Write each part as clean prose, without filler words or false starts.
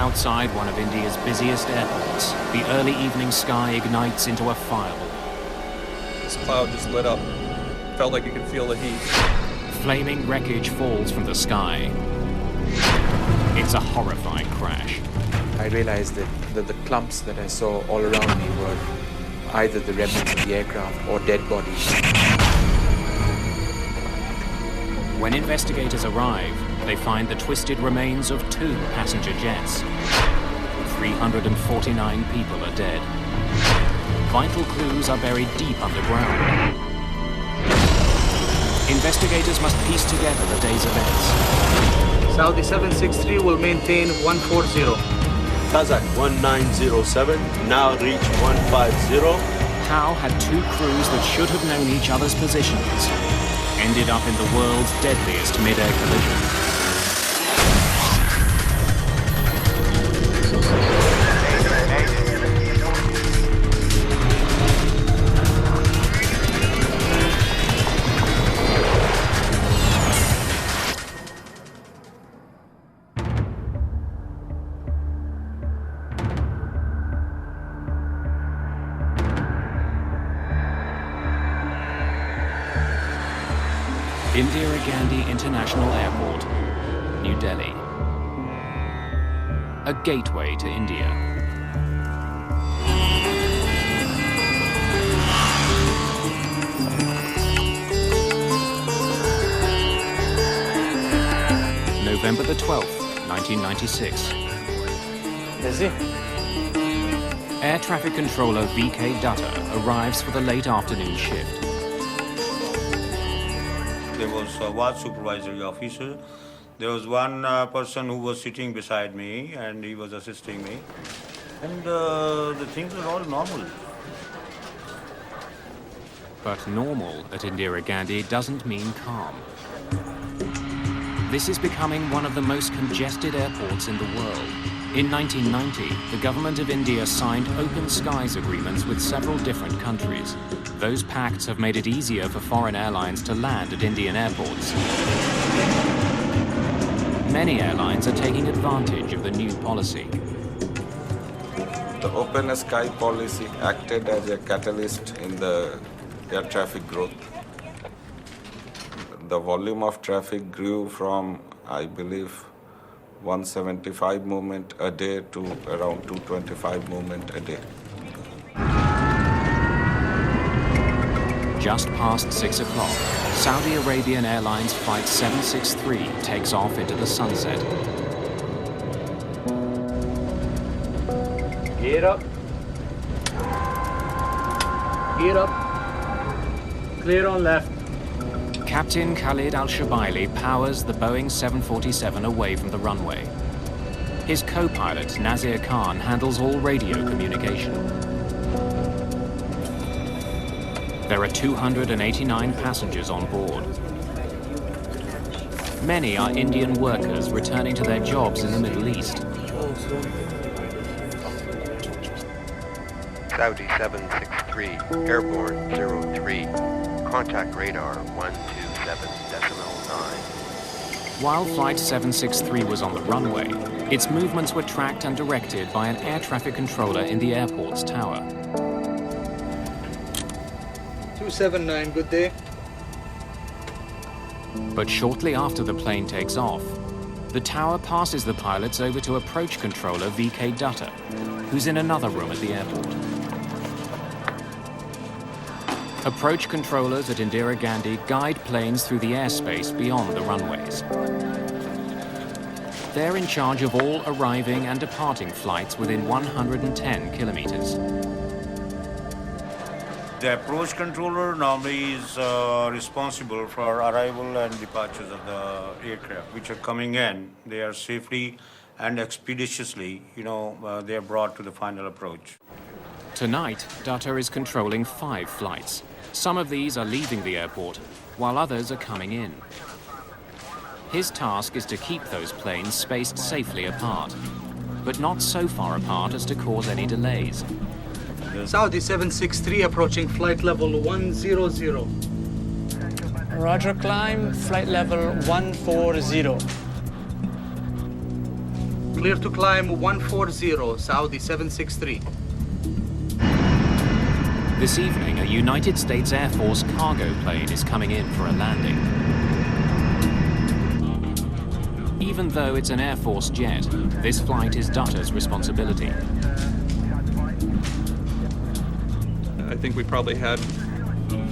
Outside one of India's busiest airports, the early evening sky ignites into a fireball. This cloud just lit up. Felt like you could feel the heat. Flaming wreckage falls from the sky. It's a horrifying crash. I realized that the clumps that I saw all around me were either the remnants of the aircraft or dead bodies. When investigators arrive, they find the twisted remains of 2 passenger jets. 349 people are dead. Vital clues are buried deep underground. Investigators must piece together the day's events. Saudi 763 will maintain 140. Kazakh 1907, now reach 150. How had 2 crews that should have known each other's positions ended up in the world's deadliest mid-air collision? Indira Gandhi International Airport, New Delhi. A gateway to India. November the 12th, 1996. Is he? Air traffic controller VK Dutta arrives for the late afternoon shift. There was one supervisory officer. There was one person who was sitting beside me and he was assisting me. And the things are all normal. But normal at Indira Gandhi doesn't mean calm. This is becoming one of the most congested airports in the world. In 1990, the government of India signed open skies agreements with several different countries. Those pacts have made it easier for foreign airlines to land at Indian airports. Many airlines are taking advantage of the new policy. The open sky policy acted as a catalyst in the air traffic growth. The volume of traffic grew from, I believe, 175 movement a day to around 225 movement a day. Just past 6 o'clock, Saudi Arabian Airlines Flight 763 takes off into the sunset. Gear up. Gear up. Clear on left. Captain Khalid Al-Shabaili powers the Boeing 747 away from the runway. His co-pilot, Nazir Khan, handles all radio communication. There are 289 passengers on board. Many are Indian workers returning to their jobs in the Middle East. Saudi 763, airborne 03, contact radar 127.9. While Flight 763 was on the runway, its movements were tracked and directed by an air traffic controller in the airport's tower. 279, good day. But shortly after the plane takes off, the tower passes the pilots over to approach controller VK Dutta, who's in another room at the airport. Approach controllers at Indira Gandhi guide planes through the airspace beyond the runways. They're in charge of all arriving and departing flights within 110 kilometers. The approach controller normally is responsible for arrival and departures of the aircraft, which are coming in. They are safely and expeditiously, they are brought to the final approach. Tonight, Dutta is controlling 5 flights. Some of these are leaving the airport, while others are coming in. His task is to keep those planes spaced safely apart, but not so far apart as to cause any delays. Saudi 763 approaching flight level 100. Roger, climb, flight level 140. Clear to climb 140, Saudi 763. This evening, a United States Air Force cargo plane is coming in for a landing. Even though it's an Air Force jet, this flight is Dutter's responsibility. I think we probably had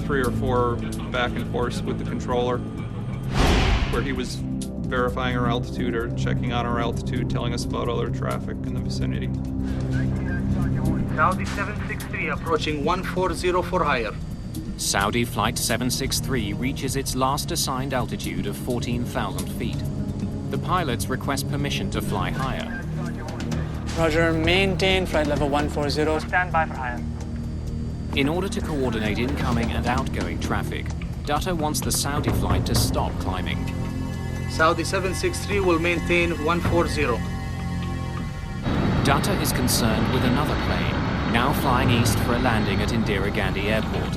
3 or 4 back and forths with the controller where he was verifying our altitude or checking on our altitude, telling us about other traffic in the vicinity. Saudi 763 approaching 140 for higher. Saudi Flight 763 reaches its last assigned altitude of 14,000 feet. The pilots request permission to fly higher. Roger, maintain flight level 140. Stand by for higher. In order to coordinate incoming and outgoing traffic, Dutter wants the Saudi flight to stop climbing. Saudi 763 will maintain 140. Dutter is concerned with another plane, now flying east for a landing at Indira Gandhi Airport.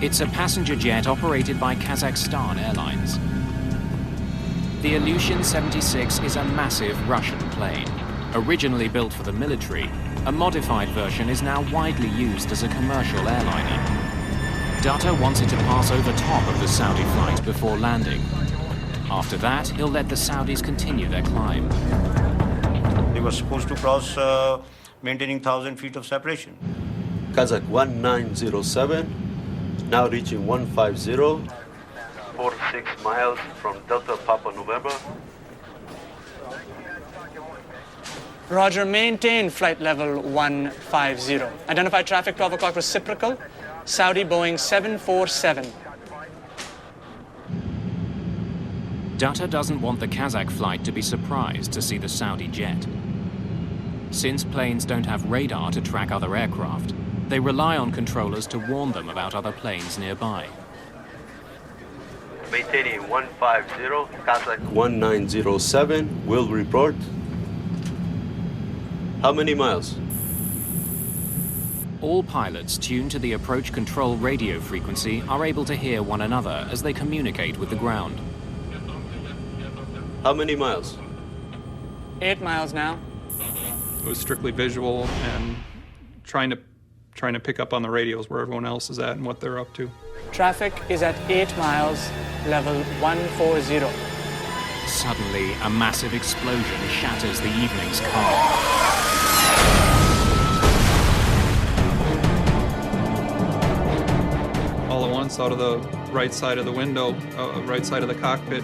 It's a passenger jet operated by Kazakhstan Airlines. The Ilyushin 76 is a massive Russian plane. Originally built for the military, a modified version is now widely used as a commercial airliner. Dutter wants it to pass over top of the Saudi flight before landing. After that, he'll let the Saudis continue their climb. They were supposed to cross maintaining 1,000 feet of separation. Kazakh 1907, now reaching 150. 46 miles from Delta Papa November. Roger, maintain flight level 150. Identify traffic 12 o'clock reciprocal, Saudi Boeing 747. Dutter doesn't want the Kazakh flight to be surprised to see the Saudi jet. Since planes don't have radar to track other aircraft, they rely on controllers to warn them about other planes nearby. Maintaining 150, Kazakh 1907, will report. How many miles? All pilots tuned to the approach control radio frequency are able to hear one another as they communicate with the ground. How many miles? 8 miles now. It was strictly visual and trying to pick up on the radios where everyone else is at and what they're up to. Traffic is at 8 miles, level 140. Suddenly, a massive explosion shatters the evening's calm. All at once, out of the right side of the window, right side of the cockpit,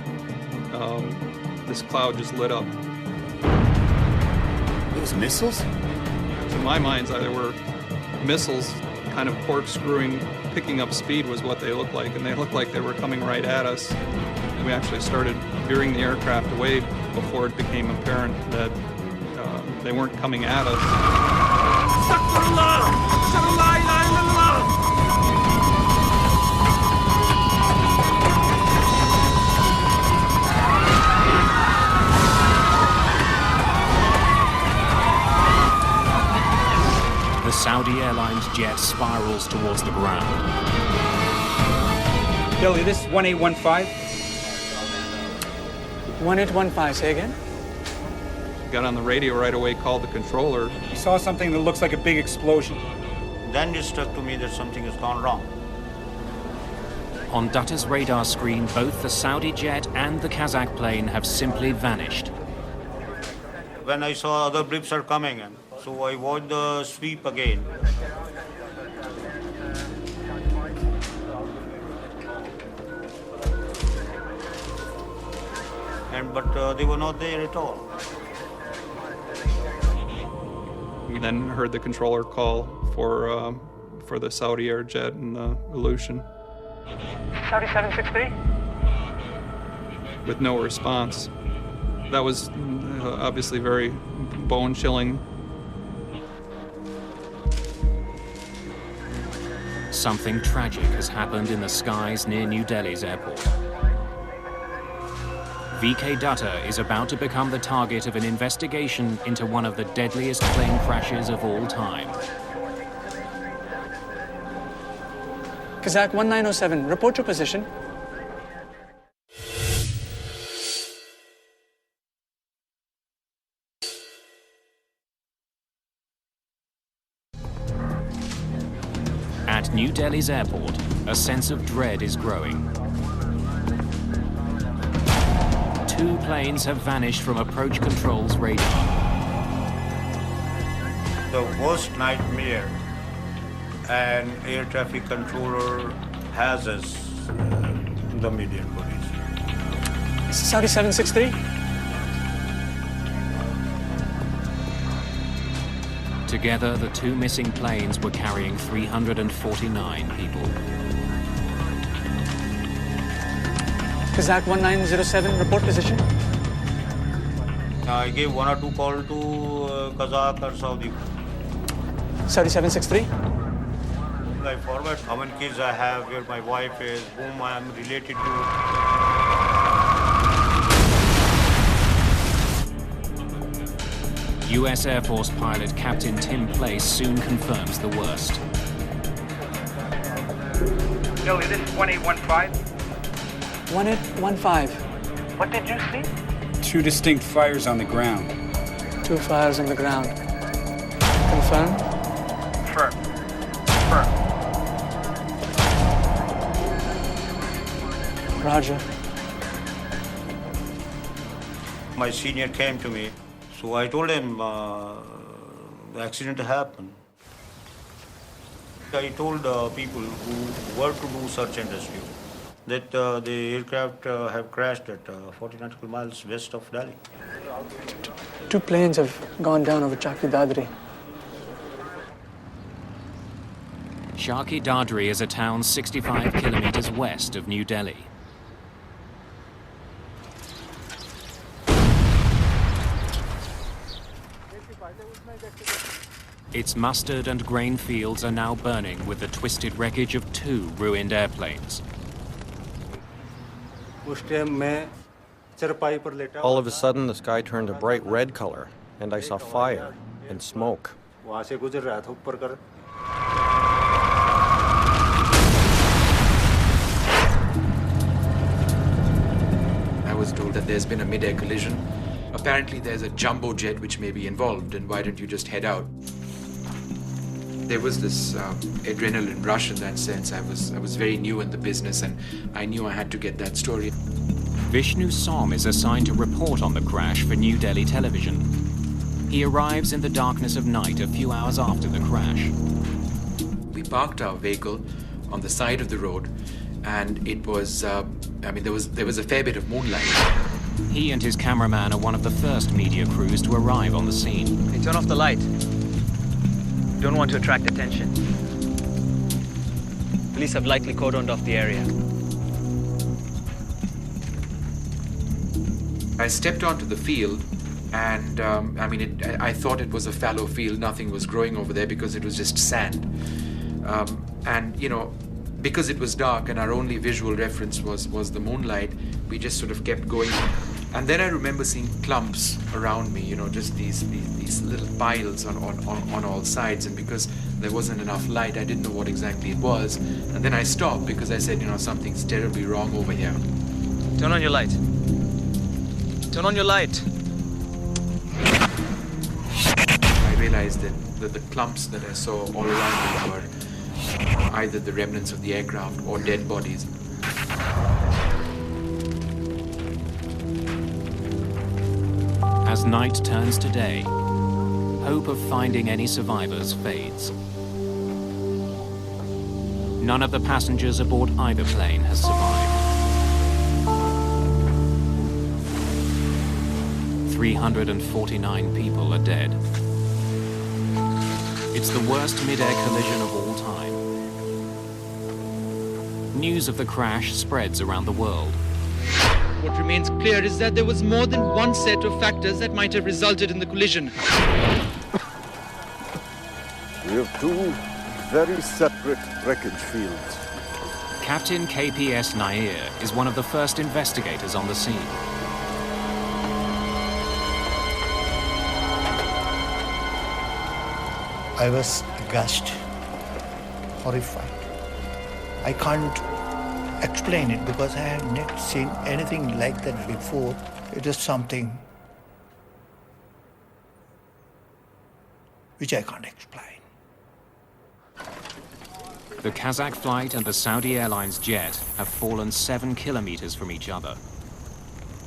this cloud just lit up. Those missiles? To my mind's eye, there were missiles kind of corkscrewing, picking up speed was what they looked like, and they looked like they were coming right at us. And we actually started veering the aircraft away before it became apparent that they weren't coming at us. The Saudi Airlines jet spirals towards the ground. Billy, this is 1815. 1815, say again? Got on the radio right away, called the controller. You saw something that looks like a big explosion. Then it struck to me that something has gone wrong. On Dutter's radar screen, both the Saudi jet and the Kazakh plane have simply vanished. When I saw other blips are coming in, so I watched the sweep again. But they were not there at all. We then heard the controller call for the Saudi Air jet and the Ilyushin. Saudi 763? With no response. That was obviously very bone-chilling. Something tragic has happened in the skies near New Delhi's airport. VK Dutter is about to become the target of an investigation into one of the deadliest plane crashes of all time. Kazakh 1907, report your position. At New Delhi's airport, a sense of dread is growing. 2 planes have vanished from approach control's radar. The worst nightmare an air traffic controller has is the median bodies. Saudi 763? Together, the 2 missing planes were carrying 349 people. Kazakh 1907, report position. I gave 1 or 2 calls to Kazakh or Saudi. Saudi 763? I forward how many kids I have, where my wife is, whom I am related to. US Air Force pilot Captain Tim Place soon confirms the worst. Delhi, this is 1815. 1815. What did you see? 2 distinct fires on the ground. 2 fires on the ground. Confirm? Confirm. Confirm. Roger. My senior came to me, so I told him the accident happened. I told people who were to do search and rescue that the aircraft have crashed at 40 nautical miles west of Delhi. 2 planes have gone down over Chaki Dadri. Chaki Dadri is a town 65 kilometers west of New Delhi. Its mustard and grain fields are now burning with the twisted wreckage of 2 ruined airplanes. All of a sudden, the sky turned a bright red color, and I saw fire and smoke. I was told that there's been a mid-air collision. Apparently there's a jumbo jet which may be involved, and why don't you just head out? There was this adrenaline rush in that sense. I was very new in the business, and I knew I had to get that story. Vishnu Som is assigned to report on the crash for New Delhi television. He arrives in the darkness of night a few hours after the crash. We parked our vehicle on the side of the road, and it was, there was a fair bit of moonlight. He and his cameraman are one of the first media crews to arrive on the scene. Hey, turn off the light. Don't want to attract attention. Police have likely cordoned off the area. I stepped onto the field, and I thought it was a fallow field. Nothing was growing over there because it was just sand. Because it was dark and our only visual reference was the moonlight, we just sort of kept going. And then I remember seeing clumps around me, just these little piles on all sides. And because there wasn't enough light, I didn't know what exactly it was. And then I stopped because I said, something's terribly wrong over here. Turn on your light. Turn on your light. I realized that the clumps that I saw all around me were either the remnants of the aircraft or dead bodies. As night turns to day, hope of finding any survivors fades. None of the passengers aboard either plane has survived. 349 people are dead. It's the worst mid-air collision of all time. News of the crash spreads around the world. What remains clear is that there was more than one set of factors that might have resulted in the collision. We have 2 very separate wreckage fields. Captain KPS Nair is one of the first investigators on the scene. I was aghast, horrified. I can't explain it because I have not seen anything like that before. It is something which I can't explain. The Kazakh flight and the Saudi Airlines jet have fallen 7 kilometers from each other.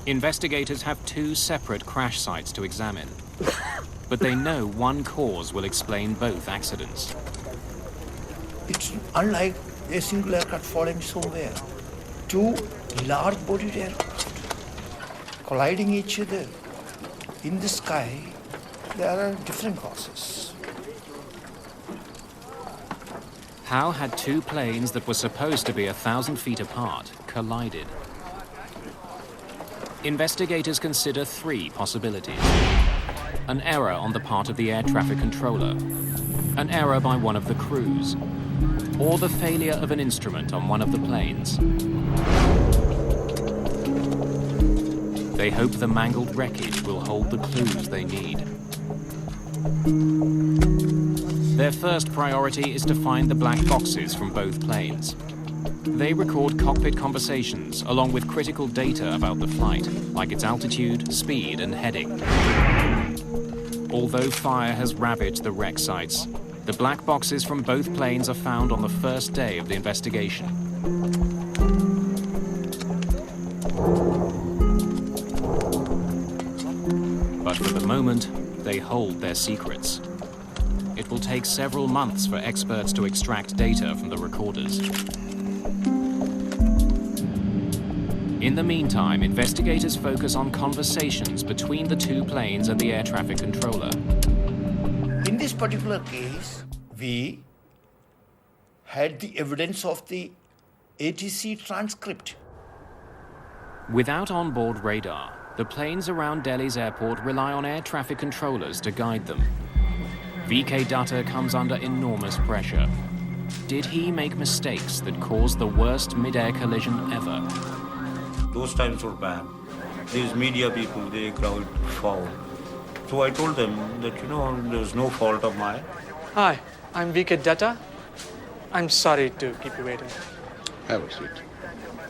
Investigators have 2 separate crash sites to examine, but they know one cause will explain both accidents. It's unlike a single aircraft falling somewhere. 2 large-bodied aircraft colliding each other in the sky. There are different causes. How had 2 planes that were supposed to be 1,000 feet apart collided? Investigators consider 3 possibilities. An error on the part of the air traffic controller, an error by one of the crews, or the failure of an instrument on one of the planes. They hope the mangled wreckage will hold the clues they need. Their first priority is to find the black boxes from both planes. They record cockpit conversations along with critical data about the flight, like its altitude, speed, and heading. Although fire has ravaged the wreck sites, the black boxes from both planes are found on the first day of the investigation. But for the moment, they hold their secrets. It will take several months for experts to extract data from the recorders. In the meantime, investigators focus on conversations between the 2 planes and the air traffic controller. In this particular case, we had the evidence of the ATC transcript. Without onboard radar, the planes around Delhi's airport rely on air traffic controllers to guide them. VK Dutta comes under enormous pressure. Did he make mistakes that caused the worst mid-air collision ever? Those times were bad. These media people, they crowd foul. So I told them that, there's no fault of mine. Hi, I'm VK Dutta. I'm sorry to keep you waiting. Have a seat.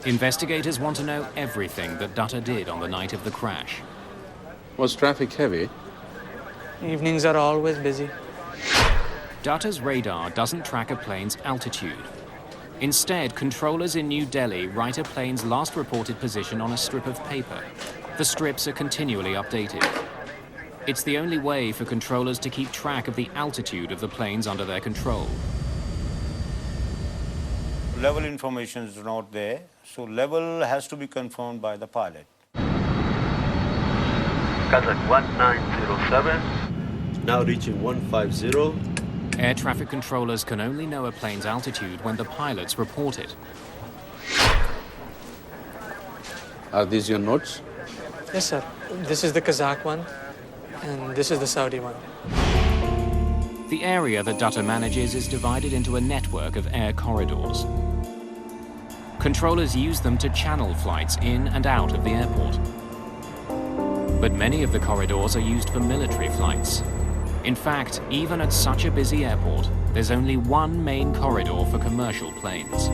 Investigators want to know everything that Dutta did on the night of the crash. Was traffic heavy? Evenings are always busy. Dutta's radar doesn't track a plane's altitude. Instead, controllers in New Delhi write a plane's last reported position on a strip of paper. The strips are continually updated. It's the only way for controllers to keep track of the altitude of the planes under their control. Level information is not there, so level has to be confirmed by the pilot. Kazakh 1907. Now reaching 150. Air traffic controllers can only know a plane's altitude when the pilots report it. Are these your notes? Yes, sir. This is the Kazakh one, and this is the Saudi one. The area that Dutta manages is divided into a network of air corridors. Controllers use them to channel flights in and out of the airport. But many of the corridors are used for military flights. In fact, even at such a busy airport, there's only one main corridor for commercial planes.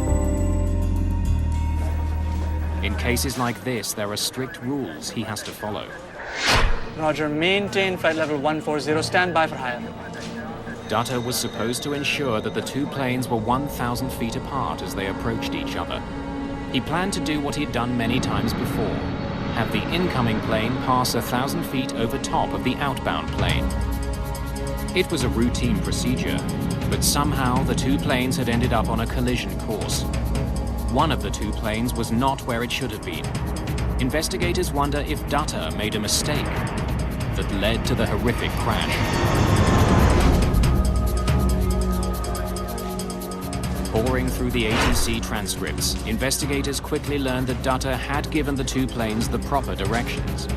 In cases like this, there are strict rules he has to follow. Roger, maintain flight level 140, stand by for higher. Dutta was supposed to ensure that the 2 planes were 1,000 feet apart as they approached each other. He planned to do what he'd done many times before, have the incoming plane pass 1,000 feet over top of the outbound plane. It was a routine procedure, but somehow the 2 planes had ended up on a collision course. One of the 2 planes was not where it should have been. Investigators wonder if Dutta made a mistake that led to the horrific crash. Poring through the ATC transcripts, investigators quickly learned that Dutta had given the 2 planes the proper directions.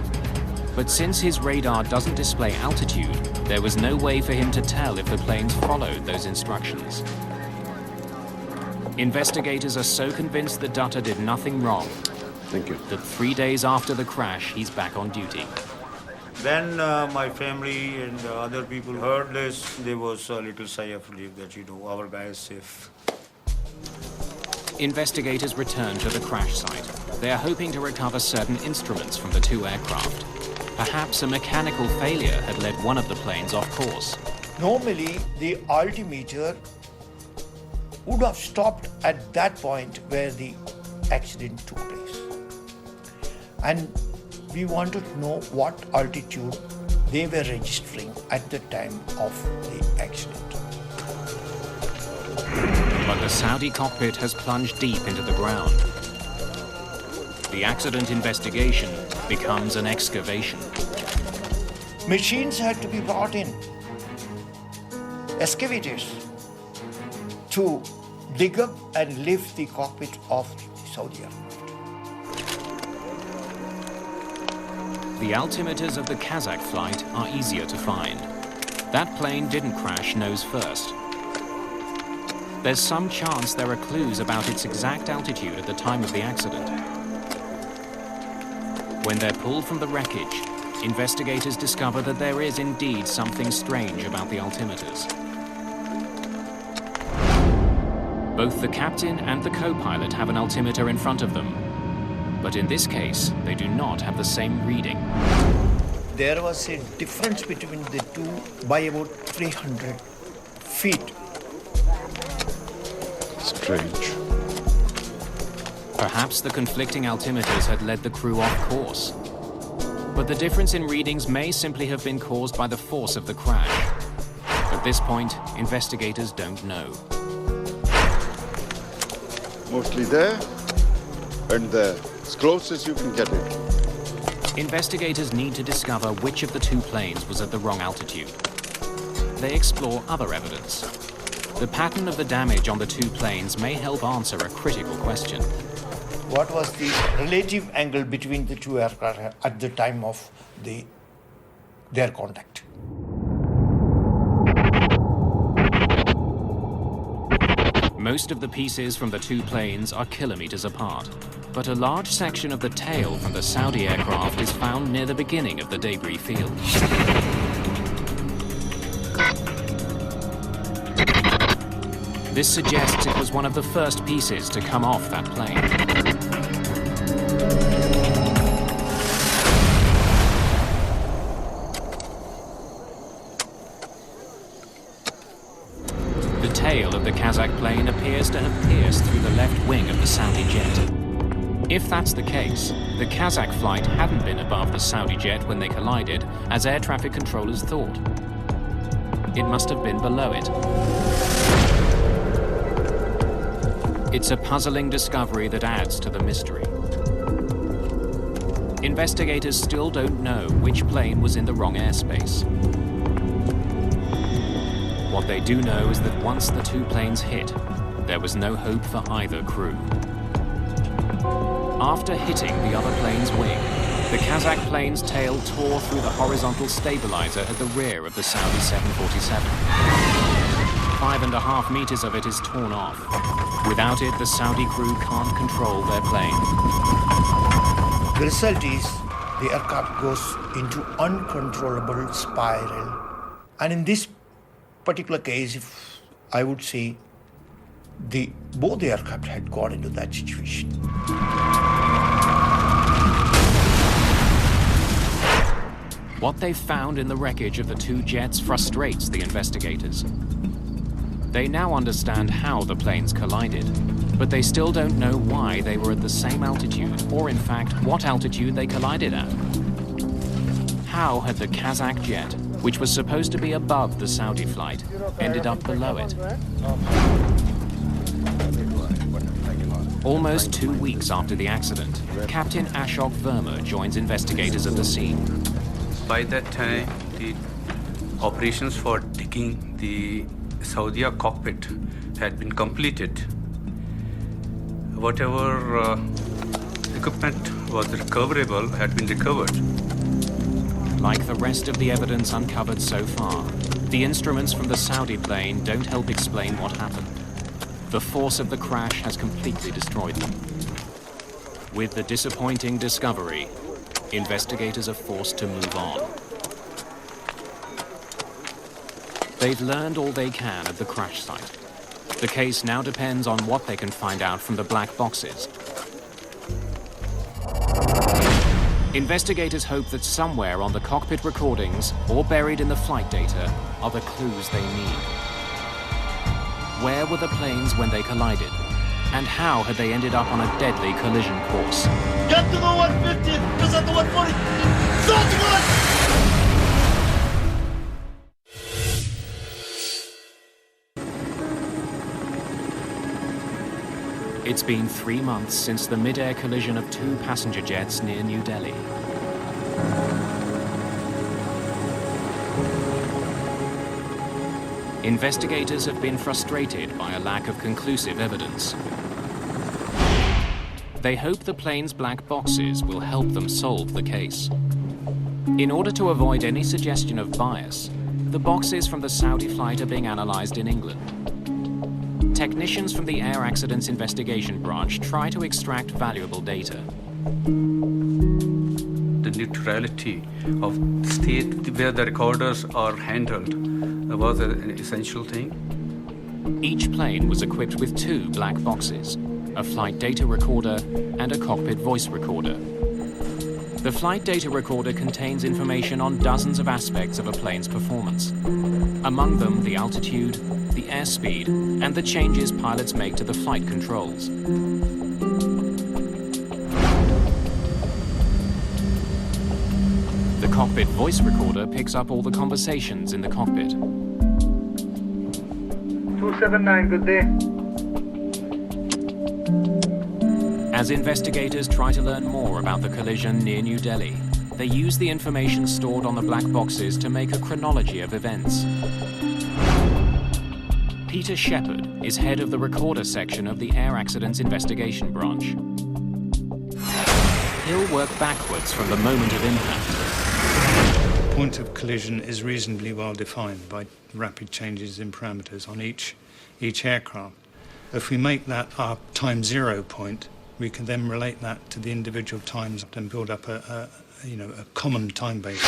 But since his radar doesn't display altitude, there was no way for him to tell if the planes followed those instructions. Investigators are so convinced that Dutta did nothing wrong. Thank you. That 3 days after the crash, he's back on duty. Then my family and other people heard this. There was a little sigh of relief that, our guy is safe. Investigators return to the crash site. They are hoping to recover certain instruments from the 2 aircraft. Perhaps a mechanical failure had led one of the planes off course. Normally, the altimeter would have stopped at that point where the accident took place. And we wanted to know what altitude they were registering at the time of the accident. But the Saudi cockpit has plunged deep into the ground. The accident investigation becomes an excavation. Machines had to be brought in, excavators, to dig up and lift the cockpit of the Saudi aircraft. The altimeters of the Kazakh flight are easier to find. That plane didn't crash nose first. There's some chance there are clues about its exact altitude at the time of the accident. When they're pulled from the wreckage, investigators discover that there is indeed something strange about the altimeters. Both the captain and the co-pilot have an altimeter in front of them, but in this case, they do not have the same reading. There was a difference between the two by about 300 feet. Strange. Perhaps the conflicting altimeters had led the crew off course. But the difference in readings may simply have been caused by the force of the crash. At this point, investigators don't know. Mostly there and there, as close as you can get it. Investigators need to discover which of the two planes was at the wrong altitude. They explore other evidence. The pattern of the damage on the two planes may help answer a critical question. What was the relative angle between the two aircraft at the time of their contact? Most of the pieces from the two planes are kilometers apart, but a large section of the tail from the Saudi aircraft is found near the beginning of the debris field. This suggests it was one of the first pieces to come off that plane. The tail of the Kazakh plane appears to have pierced through the left wing of the Saudi jet. If that's the case, the Kazakh flight hadn't been above the Saudi jet when they collided, as air traffic controllers thought. It must have been below it. It's a puzzling discovery that adds to the mystery. Investigators still don't know which plane was in the wrong airspace. What they do know is that once the two planes hit, there was no hope for either crew. After hitting the other plane's wing, the Kazakh plane's tail tore through the horizontal stabilizer at the rear of the Saudi 747. 5.5 meters of it is torn off. Without it, the Saudi crew can't control their plane. The result is the aircraft goes into uncontrollable spiral. And in this particular case, if I would say both the aircraft had gone into that situation. What they've found in the wreckage of the two jets frustrates the investigators. They now understand how the planes collided, but they still don't know why they were at the same altitude, or in fact, what altitude they collided at. How had the Kazakh jet, which was supposed to be above the Saudi flight, ended up below it? Almost 2 weeks after the accident, Captain Ashok Verma joins investigators at the scene. By that time, the operations for digging the Saudi cockpit had been completed. Whatever equipment was recoverable had been recovered. Like the rest of the evidence uncovered so far, the instruments from the Saudi plane don't help explain what happened. The force of the crash has completely destroyed them. With the disappointing discovery, investigators are forced to move on. They've learned all they can at the crash site. The case now depends on what they can find out from the black boxes. Investigators hope that somewhere on the cockpit recordings or buried in the flight data are the clues they need. Where were the planes when they collided? And how had they ended up on a deadly collision course? Get to the 150! Just at the 140! Start to go! It's been 3 months since the mid-air collision of 2 passenger jets near New Delhi. Investigators have been frustrated by a lack of conclusive evidence. They hope the plane's black boxes will help them solve the case. In order to avoid any suggestion of bias, the boxes from the Saudi flight are being analyzed in England. Technicians from the Air Accidents Investigation Branch try to extract valuable data. The neutrality of the state where the recorders are handled was an essential thing. Each plane was equipped with 2 black boxes, a flight data recorder and a cockpit voice recorder. The flight data recorder contains information on dozens of aspects of a plane's performance. Among them, the altitude, the airspeed, and the changes pilots make to the flight controls. The cockpit voice recorder picks up all the conversations in the cockpit. 279, good day. As investigators try to learn more about the collision near New Delhi, they use the information stored on the black boxes to make a chronology of events. Peter Shepherd is head of the recorder section of the Air Accidents Investigation Branch. He'll work backwards from the moment of impact. Point of collision is reasonably well defined by rapid changes in parameters on each aircraft. If we make that our time zero point, we can then relate that to the individual times and build up a common time base.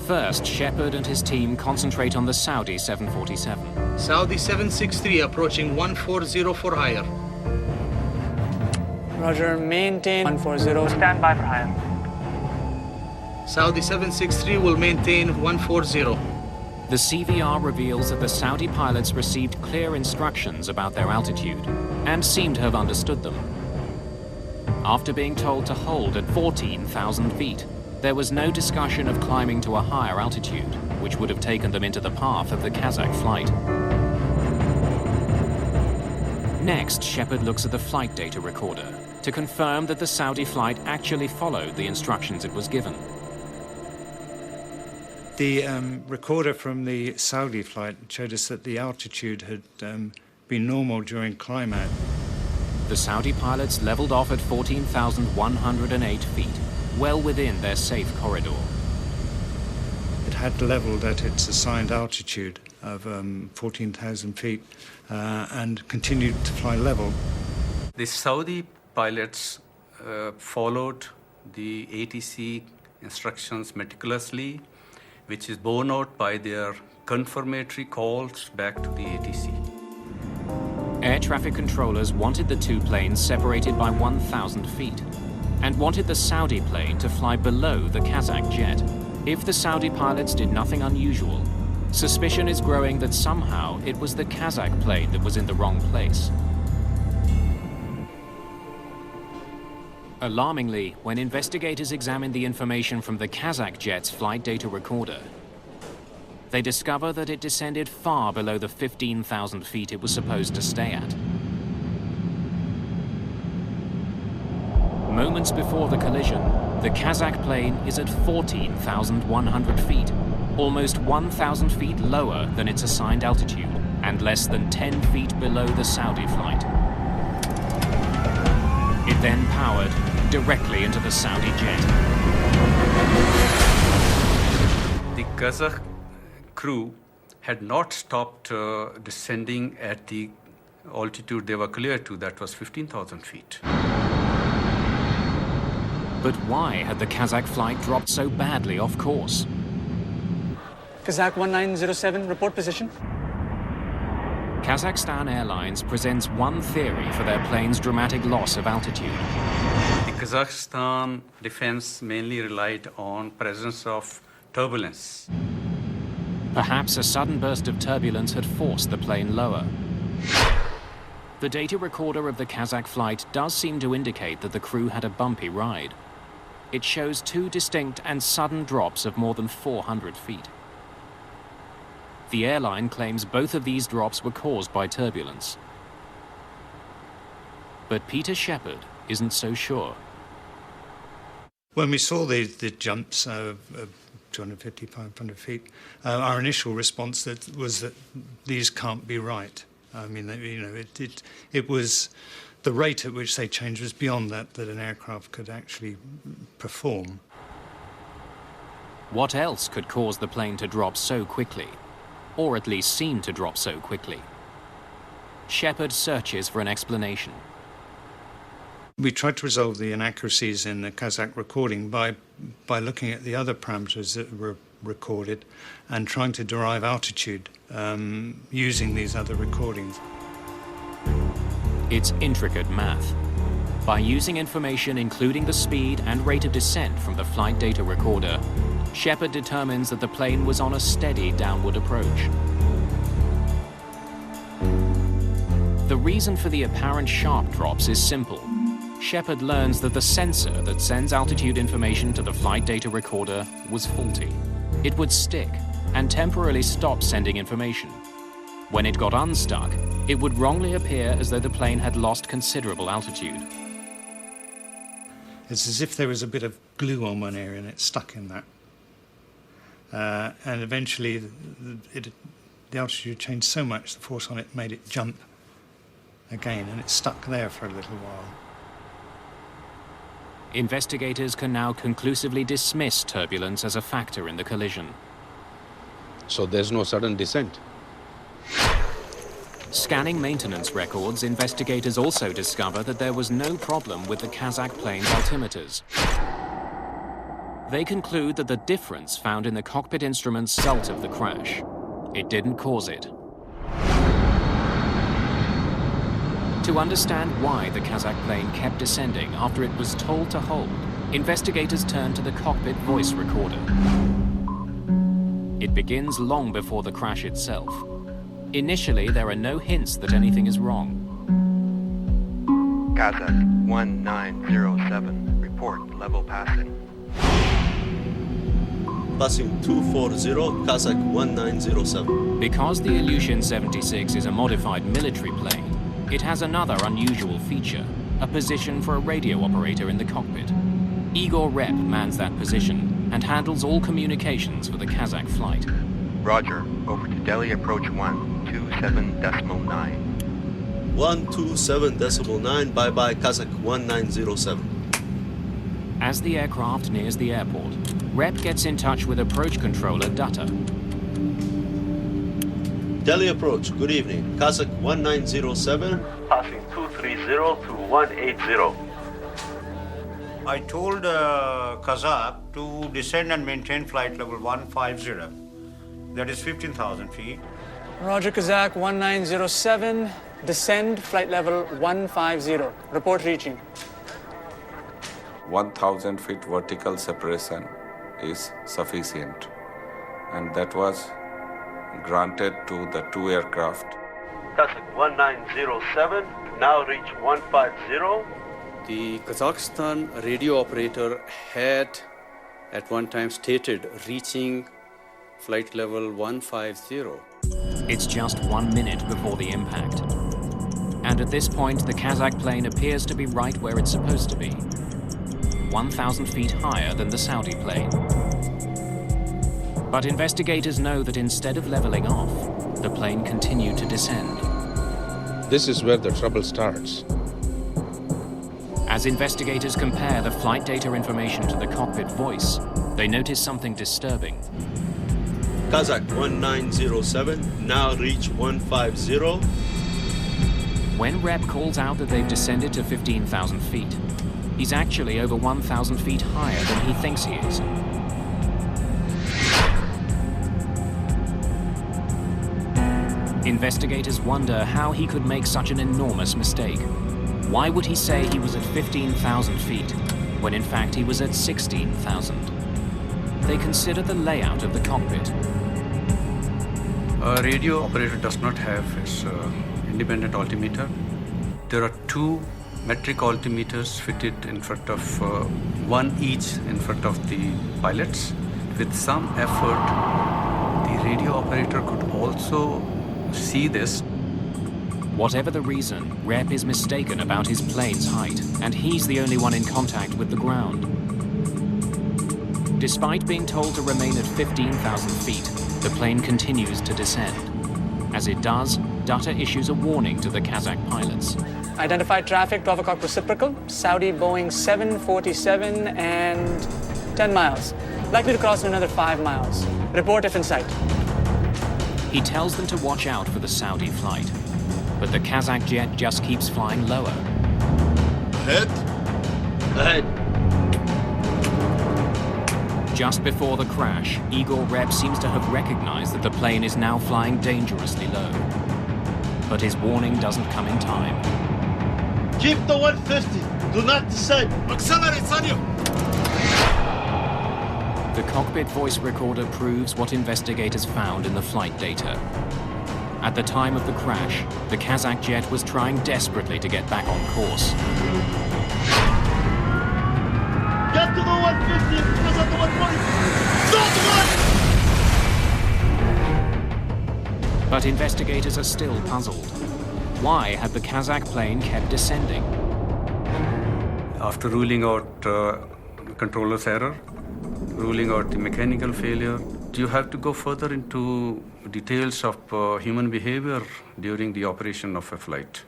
First, Shepherd and his team concentrate on the Saudi 747. Saudi 763 approaching 140 for higher. Roger, maintain 140. Stand by for higher. Saudi 763 will maintain 140. The CVR reveals that the Saudi pilots received clear instructions about their altitude and seem to have understood them. After being told to hold at 14,000 feet, there was no discussion of climbing to a higher altitude, which would have taken them into the path of the Kazakh flight. Next, Shepherd looks at the flight data recorder to confirm that the Saudi flight actually followed the instructions it was given. The recorder from the Saudi flight showed us that the altitude had been normal during climb out. The Saudi pilots leveled off at 14,108 feet, well within their safe corridor. It had leveled at its assigned altitude of 14,000 feet and continued to fly level. The Saudi pilots followed the ATC instructions meticulously, which is borne out by their confirmatory calls back to the ATC. Air traffic controllers wanted the 2 planes separated by 1,000 feet and wanted the Saudi plane to fly below the Kazakh jet. If the Saudi pilots did nothing unusual, suspicion is growing that somehow it was the Kazakh plane that was in the wrong place. Alarmingly, when investigators examined the information from the Kazakh jet's flight data recorder, they discover that it descended far below the 15,000 feet it was supposed to stay at. Moments before the collision, the Kazakh plane is at 14,100 feet, almost 1,000 feet lower than its assigned altitude and less than 10 feet below the Saudi flight. It then powered directly into the Saudi jet. The Kazakh crew had not stopped descending at the altitude they were clear to, that was 15,000 feet. But why had the Kazakh flight dropped so badly off course? Kazakh 1907, report position. Kazakhstan Airlines presents one theory for their plane's dramatic loss of altitude. The Kazakhstan defense mainly relied on presence of turbulence. Perhaps a sudden burst of turbulence had forced the plane lower. The data recorder of the Kazakh flight does seem to indicate that the crew had a bumpy ride. It shows 2 distinct and sudden drops of more than 400 feet. The airline claims both of these drops were caused by turbulence. But Peter Shepard isn't so sure. When we saw the jumps of 250, 500 feet, our initial response was that these can't be right. I mean, it was the rate at which they changed was beyond that an aircraft could actually perform. What else could cause the plane to drop so quickly? Or at least seem to drop so quickly? Shepard searches for an explanation. We tried to resolve the inaccuracies in the Kazakh recording by looking at the other parameters that were recorded and trying to derive altitude using these other recordings. It's intricate math. By using information including the speed and rate of descent from the flight data recorder, Shepard determines that the plane was on a steady downward approach. The reason for the apparent sharp drops is simple. Shepard learns that the sensor that sends altitude information to the flight data recorder was faulty. It would stick and temporarily stop sending information. When it got unstuck, it would wrongly appear as though the plane had lost considerable altitude. It's as if there was a bit of glue on one area and it stuck in that. And eventually the altitude changed so much, the force on it made it jump again, and it stuck there for a little while. Investigators can now conclusively dismiss turbulence as a factor in the collision. So there's no sudden descent? Scanning maintenance records, investigators also discover that there was no problem with the Kazakh plane's altimeters. They conclude that the difference found in the cockpit instruments result of the crash. It didn't cause it. To understand why the Kazakh plane kept descending after it was told to hold, investigators turn to the cockpit voice recorder. It begins long before the crash itself. Initially, there are no hints that anything is wrong. Kazakh 1907, report level passing. Passing 240, Kazakh 1907. Because the Ilyushin 76 is a modified military plane, it has another unusual feature, a position for a radio operator in the cockpit. Igor Rep mans that position and handles all communications for the Kazakh flight. Roger, over to Delhi approach 127.9. 127.9, bye-bye, Kazakh 1907. As the aircraft nears the airport, Rep gets in touch with approach controller Dutta. Delhi approach, good evening. Kazakh 1907. Passing 230 to 180. I told Kazakh to descend and maintain flight level 150. That is 15,000 feet. Roger, Kazakh 1907. Descend, flight level 150. Report reaching. 1,000 feet vertical separation is sufficient, and that was granted to the 2 aircraft. Kazakh 1907, now reach 150. The Kazakhstan radio operator had at one time stated reaching flight level 150. It's just 1 minute before the impact. And at this point, the Kazakh plane appears to be right where it's supposed to be, 1,000 feet higher than the Saudi plane. But investigators know that instead of leveling off, the plane continued to descend. This is where the trouble starts. As investigators compare the flight data information to the cockpit voice, they notice something disturbing. Kazakh 1907, now reach 150. When Rep calls out that they've descended to 15,000 feet, he's actually over 1,000 feet higher than he thinks he is. Investigators wonder how he could make such an enormous mistake. Why would he say he was at 15,000 feet, when in fact he was at 16,000? They consider the layout of the cockpit. A radio operator does not have his independent altimeter. There are two metric altimeters fitted in front of, one each in front of the pilots. With some effort, the radio operator could also see this. Whatever the reason, Rep is mistaken about his plane's height, and he's the only one in contact with the ground. Despite being told to remain at 15,000 feet, the plane continues to descend. As it does, Dutta issues a warning to the Kazakh pilots. Identified traffic, 12 o'clock reciprocal, Saudi Boeing 747 and 10 miles. Likely to cross in another 5 miles. Report if in sight. He tells them to watch out for the Saudi flight, but the Kazakh jet just keeps flying lower. Ahead. Ahead. Just before the crash, Igor Rep seems to have recognized that the plane is now flying dangerously low. But his warning doesn't come in time. Keep the 150. Do not descend. Accelerate, Sanyo. The cockpit voice recorder proves what investigators found in the flight data. At the time of the crash, the Kazakh jet was trying desperately to get back on course. Get to the 150 because of the 140. Stop the one! But investigators are still puzzled. Why had the Kazakh plane kept descending? After ruling out controller's error, ruling out the mechanical failure, you have to go further into details of human behavior during the operation of a flight.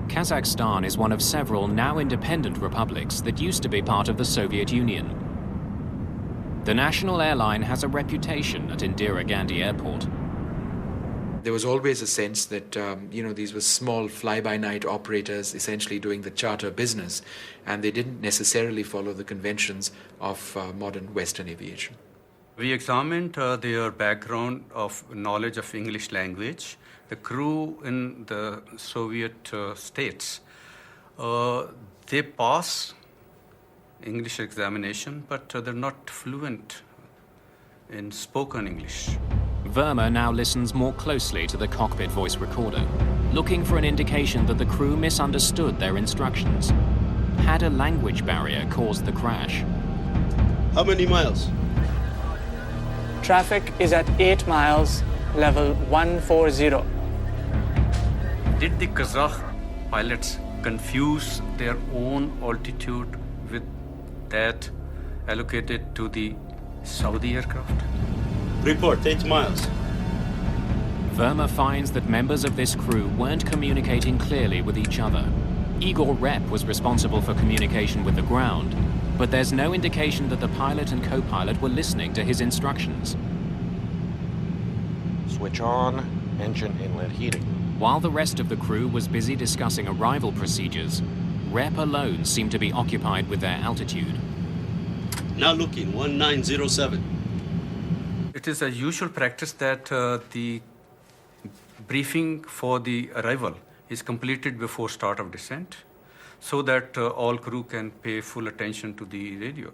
Kazakhstan is one of several now independent republics that used to be part of the Soviet Union. The national airline has a reputation at Indira Gandhi Airport. There was always a sense that, these were small fly-by-night operators essentially doing the charter business, and they didn't necessarily follow the conventions of modern Western aviation. We examined their background of knowledge of English language. The crew in the Soviet states, they pass English examination, but they're not fluent in spoken English. Verma now listens more closely to the cockpit voice recorder, looking for an indication that the crew misunderstood their instructions. Had a language barrier caused the crash? How many miles? Traffic is at 8 miles, level 140. Did the Kazakh pilots confuse their own altitude with that allocated to the Saudi aircraft? Report, 8 miles. Verma finds that members of this crew weren't communicating clearly with each other. Igor Rep was responsible for communication with the ground, but there's no indication that the pilot and co-pilot were listening to his instructions. Switch on, engine inlet heating. While the rest of the crew was busy discussing arrival procedures, Rep alone seemed to be occupied with their altitude. Now looking, 1907. It is a usual practice that the briefing for the arrival is completed before start of descent, so that all crew can pay full attention to the radio.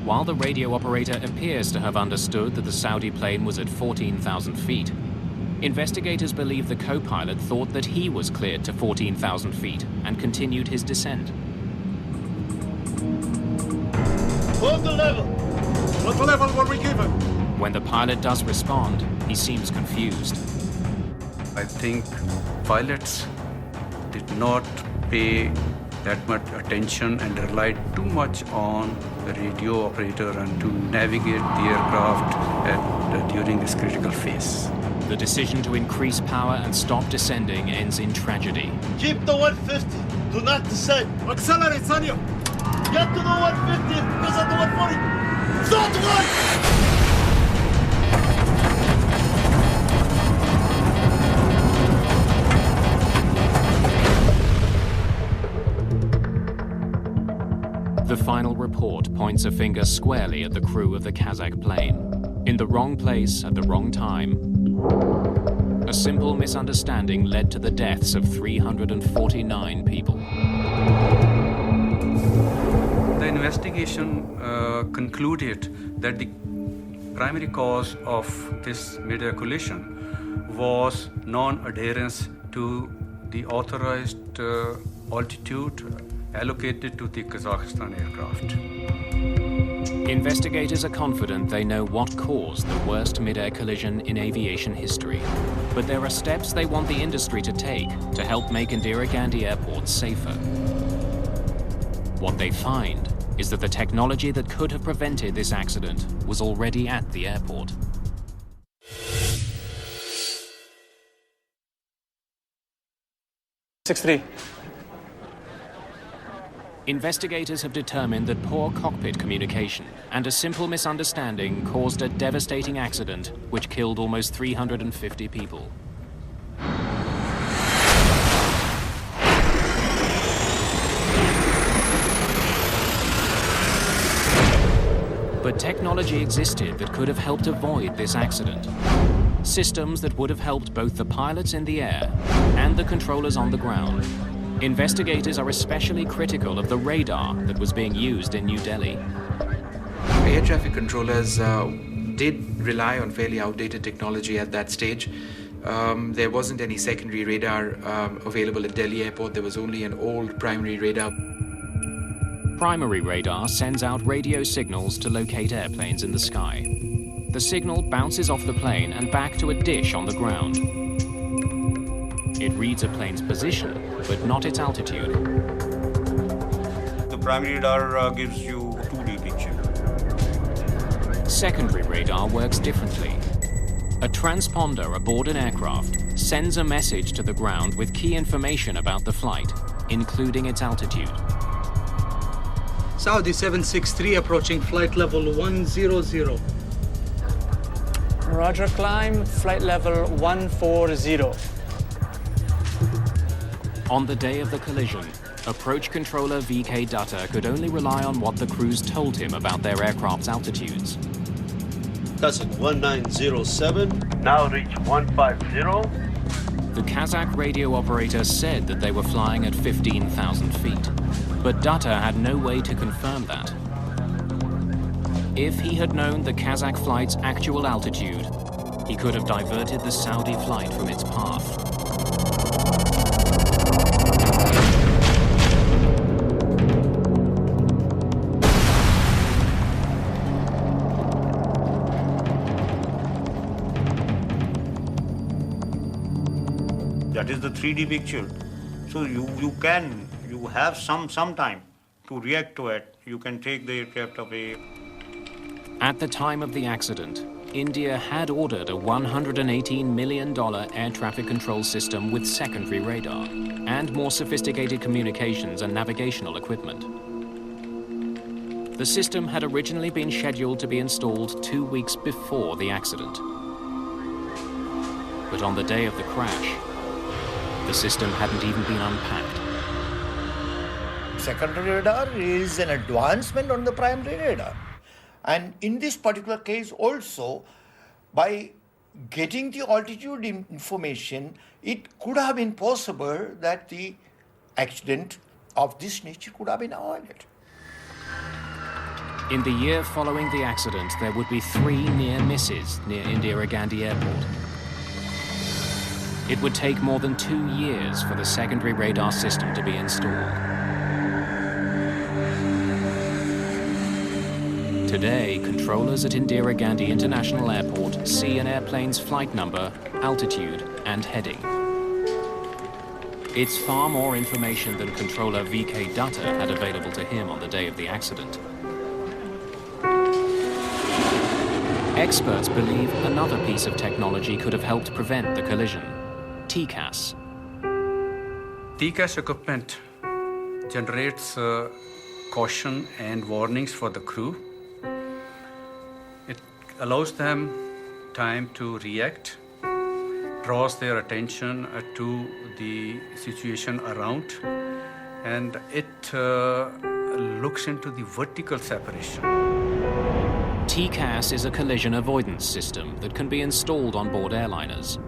While the radio operator appears to have understood that the Saudi plane was at 14,000 feet, investigators believe the co-pilot thought that he was cleared to 14,000 feet and continued his descent. Hold the level! What level were we given? When the pilot does respond, he seems confused. I think pilots did not pay that much attention and relied too much on the radio operator and to navigate the aircraft during this critical phase. The decision to increase power and stop descending ends in tragedy. Keep the 150. Do not descend. Accelerate, Sanyo. Get to the 150 because of the 140. Stop the one! The final report points a finger squarely at the crew of the Kazakh plane. In the wrong place at the wrong time. A simple misunderstanding led to the deaths of 349 people. The investigation concluded that the primary cause of this mid-air collision was non-adherence to the authorized altitude allocated to the Kazakhstan aircraft. Investigators are confident they know what caused the worst mid-air collision in aviation history. But there are steps they want the industry to take to help make Indira Gandhi Airport safer. What they find is that the technology that could have prevented this accident was already at the airport. Investigators have determined that poor cockpit communication and a simple misunderstanding caused a devastating accident which killed almost 350 people. But technology existed that could have helped avoid this accident. Systems that would have helped both the pilots in the air and the controllers on the ground. Investigators are especially critical of the radar that was being used in New Delhi. Air traffic controllers did rely on fairly outdated technology at that stage. There wasn't any secondary radar available at Delhi Airport. There was only an old primary radar. Primary radar sends out radio signals to locate airplanes in the sky. The signal bounces off the plane and back to a dish on the ground. It reads a plane's position, but not its altitude. The primary radar gives you a 2D picture. Secondary radar works differently. A transponder aboard an aircraft sends a message to the ground with key information about the flight, including its altitude. Saudi 763 approaching flight level 100. Roger, climb, flight level 140. On the day of the collision, approach controller VK Dutta could only rely on what the crews told him about their aircraft's altitudes. Kazakh 1907. Now reach 150. The Kazakh radio operator said that they were flying at 15,000 feet, but Dutta had no way to confirm that. If he had known the Kazakh flight's actual altitude, he could have diverted the Saudi flight from its path. That is the 3D picture. So you have some time to react to it. You can take the aircraft away. At the time of the accident, India had ordered a $118 million air traffic control system with secondary radar and more sophisticated communications and navigational equipment. The system had originally been scheduled to be installed 2 weeks before the accident. But on the day of the crash, the system hadn't even been unpacked. Secondary radar is an advancement on the primary radar. And in this particular case also, by getting the altitude information, it could have been possible that the accident of this nature could have been avoided. In the year following the accident, there would be 3 near misses near Indira Gandhi Airport. It would take more than 2 years for the secondary radar system to be installed. Today, controllers at Indira Gandhi International Airport see an airplane's flight number, altitude, and heading. It's far more information than controller VK Dutta had available to him on the day of the accident. Experts believe another piece of technology could have helped prevent the collision. TCAS. TCAS equipment generates caution and warnings for the crew. It allows them time to react, draws their attention to the situation around, and it looks into the vertical separation. TCAS is a collision avoidance system that can be installed on board airliners.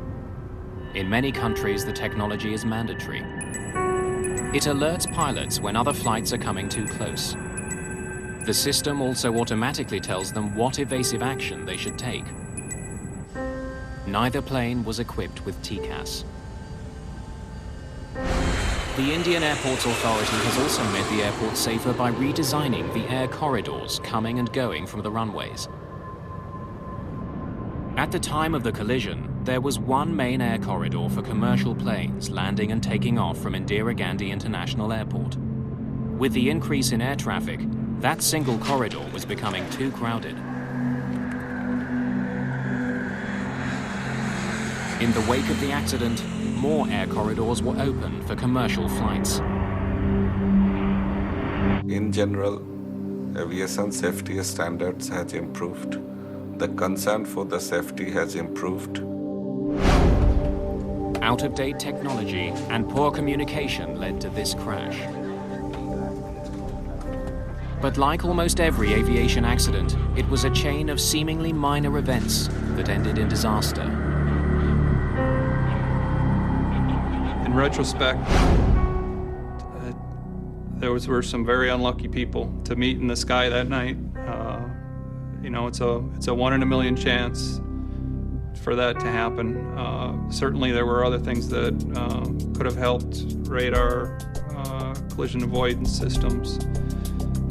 In many countries, the technology is mandatory. It alerts pilots when other flights are coming too close. The system also automatically tells them what evasive action they should take. Neither plane was equipped with TCAS. The Indian Airports Authority has also made the airport safer by redesigning the air corridors coming and going from the runways. At the time of the collision, there was one main air corridor for commercial planes landing and taking off from Indira Gandhi International Airport. With the increase in air traffic, that single corridor was becoming too crowded. In the wake of the accident, more air corridors were opened for commercial flights. In general, aviation safety standards has improved. The concern for the safety has improved. Out-of-date technology and poor communication led to this crash. But like almost every aviation accident, it was a chain of seemingly minor events that ended in disaster. In retrospect, there were some very unlucky people to meet in the sky that night. You know, it's a 1 in a million chance for that to happen. Certainly there were other things that could have helped: radar, collision avoidance systems,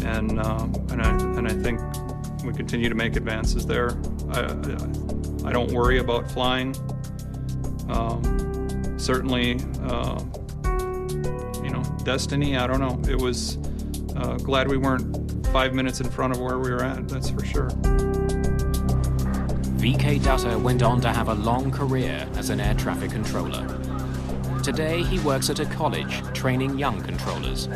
and I think we continue to make advances there. I don't worry about flying. Certainly, you know, destiny, I don't know. It was glad we weren't 5 minutes in front of where we were at, that's for sure. VK Dutta went on to have a long career as an air traffic controller. Today, he works at a college training young controllers.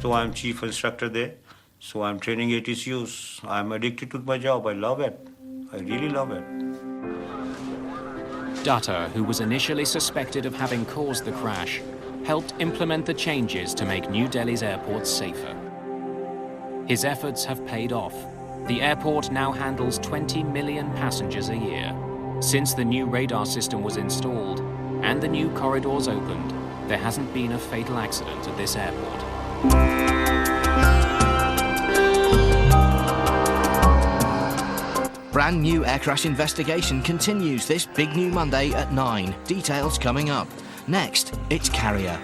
So I'm chief instructor there. So I'm training ATCUs. I'm addicted to my job. I love it. I really love it. Dutta, who was initially suspected of having caused the crash, helped implement the changes to make New Delhi's airports safer. His efforts have paid off. The airport now handles 20 million passengers a year. Since the new radar system was installed and the new corridors opened, there hasn't been a fatal accident at this airport. Brand new air crash investigation continues this big new Monday at 9. Details coming up. Next, it's Carrier.